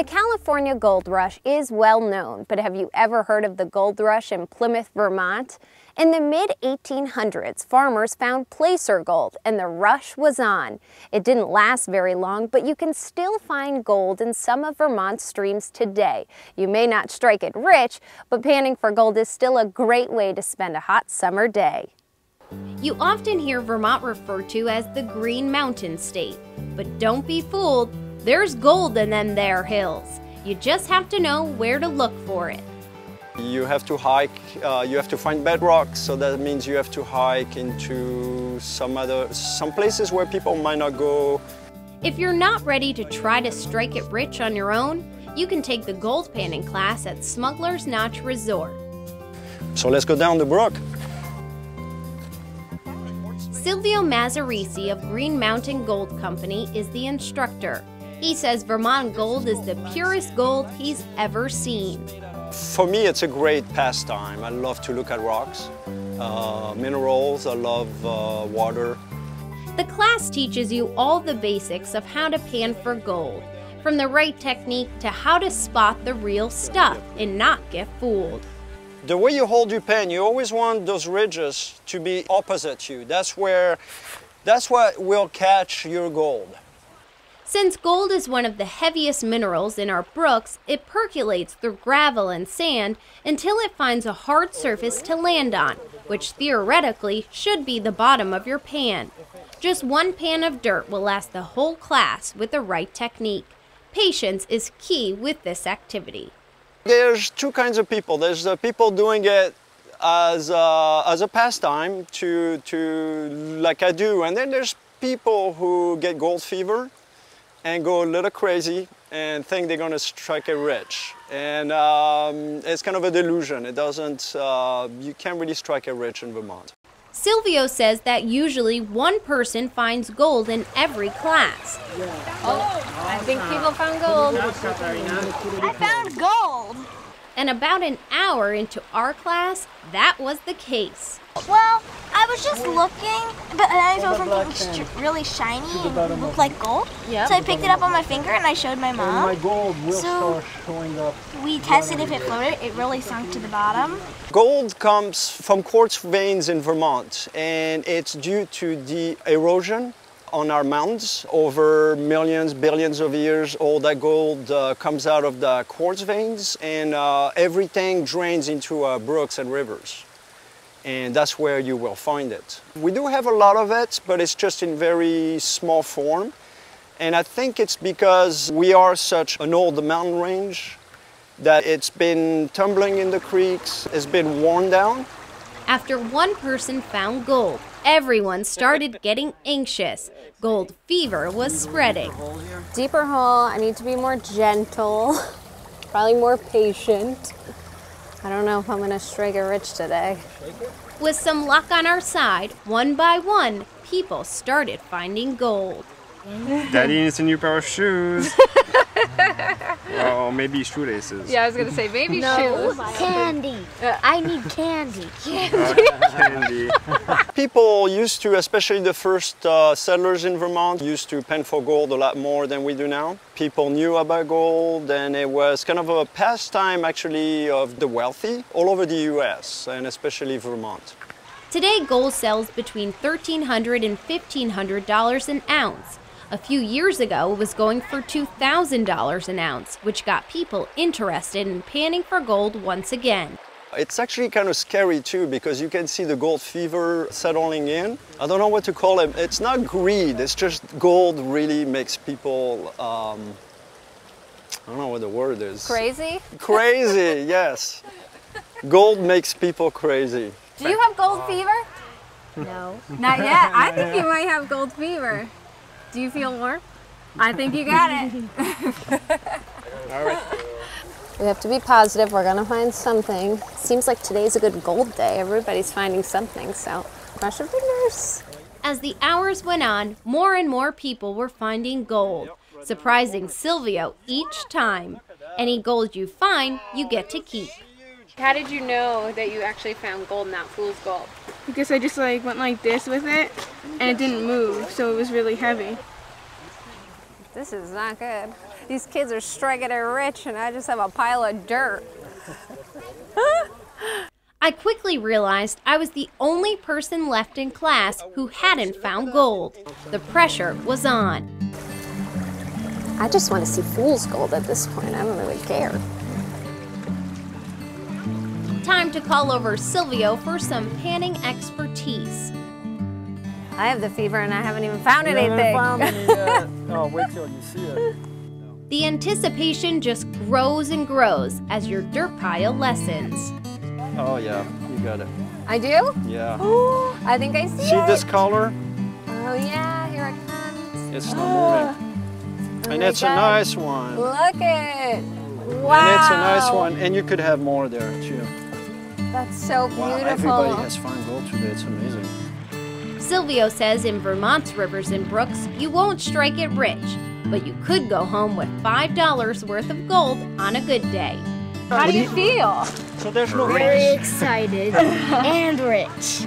The California gold rush is well known, but have you ever heard of the gold rush in Plymouth, Vermont? In the mid-1800s, farmers found placer gold and the rush was on. It didn't last very long, but you can still find gold in some of Vermont's streams today. You may not strike it rich, but panning for gold is still a great way to spend a hot summer day. You often hear Vermont referred to as the Green Mountain State, but don't be fooled. There's gold in them there hills. You just have to know where to look for it. You have to hike, you have to find bedrock, so that means you have to hike into some places where people might not go. If you're not ready to try to strike it rich on your own, you can take the gold panning class at Smuggler's Notch Resort. So let's go down the brook. Silvio Mazzarisi of Green Mountain Gold Company is the instructor. He says Vermont gold is the purest gold he's ever seen. For me, it's a great pastime. I love to look at rocks, minerals, I love water. The class teaches you all the basics of how to pan for gold, from the right technique to how to spot the real stuff and not get fooled. The way you hold your pen, you always want those ridges to be opposite you. That's what will catch your gold. Since gold is one of the heaviest minerals in our brooks, it percolates through gravel and sand until it finds a hard surface to land on, which theoretically should be the bottom of your pan. Just one pan of dirt will last the whole class with the right technique. Patience is key with this activity. There's two kinds of people. There's the people doing it as a pastime like I do, and then there's people who get gold fever and go a little crazy and think they're going to strike it rich. And it's kind of a delusion. It doesn't, you can't really strike it rich in Vermont. Silvio says that usually one person finds gold in every class. Oh, I think people found gold. I found gold! And about an hour into our class, that was the case. Well, I was just looking, but I saw something really shiny and looked like gold. Yep. So I picked it up on my finger and I showed my mom. My gold will start showing up. We tested if it floated. It really sunk to the bottom. Gold comes from quartz veins in Vermont, and it's due to the erosion on our mountains over millions, billions of years. All that gold comes out of the quartz veins, and everything drains into brooks and rivers. And that's where you will find it. We do have a lot of it, but it's just in very small form. And I think it's because we are such an old mountain range that it's been tumbling in the creeks, it's been worn down. After one person found gold, everyone started getting anxious. Gold fever was spreading. Deeper hole, I need to be more gentle, probably more patient. I don't know if I'm going to strike it rich today. With some luck on our side, one by one, people started finding gold. Daddy needs a new pair of shoes. Well, maybe shoelaces. Yeah, I was going to say maybe shoes. Candy. I need candy. Candy. People used to, especially the first settlers in Vermont, used to pan for gold a lot more than we do now. People knew about gold, and it was kind of a pastime actually of the wealthy all over the US, and especially Vermont. Today, gold sells between $1,300 and $1,500 an ounce. A few years ago, it was going for $2,000 an ounce, which got people interested in panning for gold once again. It's actually kind of scary too, because you can see the gold fever settling in. I don't know what to call it. It's not greed, it's just gold really makes people, I don't know what the word is. Crazy? Crazy, yes. Gold makes people crazy. Do you have gold fever? No. Not yet. I think you might have gold fever. Do you feel warm? I think you got it. All right. We have to be positive. We're going to find something. Seems like today's a good gold day. Everybody's finding something, so cross your fingers. As the hours went on, more and more people were finding gold, surprising Silvio each time. Any gold you find, you get to keep. How did you know that you actually found gold, not fool's gold? Because I just went like this with it, and it didn't move, so it was really heavy. This is not good. These kids are striking it rich and I just have a pile of dirt. I quickly realized I was the only person left in class who hadn't found gold. The pressure was on. I just want to see fool's gold at this point. I don't really care. Time to call over Silvio for some panning expertise. I have the fever and I haven't even found anything. Found any yet. Oh, wait till you see it. The anticipation just grows and grows as your dirt pile lessens. Oh yeah, you got it. I do? Yeah. Ooh, I think I see See it. this color? Oh yeah, here it comes. It's not moving. Oh And my it's God. a nice one. Look it. Wow. And it's a nice one. And you could have more there too. That's so beautiful. Wow, everybody has found gold today. It's amazing. Silvio says in Vermont's rivers and brooks, you won't strike it rich, but you could go home with $5 worth of gold on a good day. How do you feel? So there's no Very excited and rich.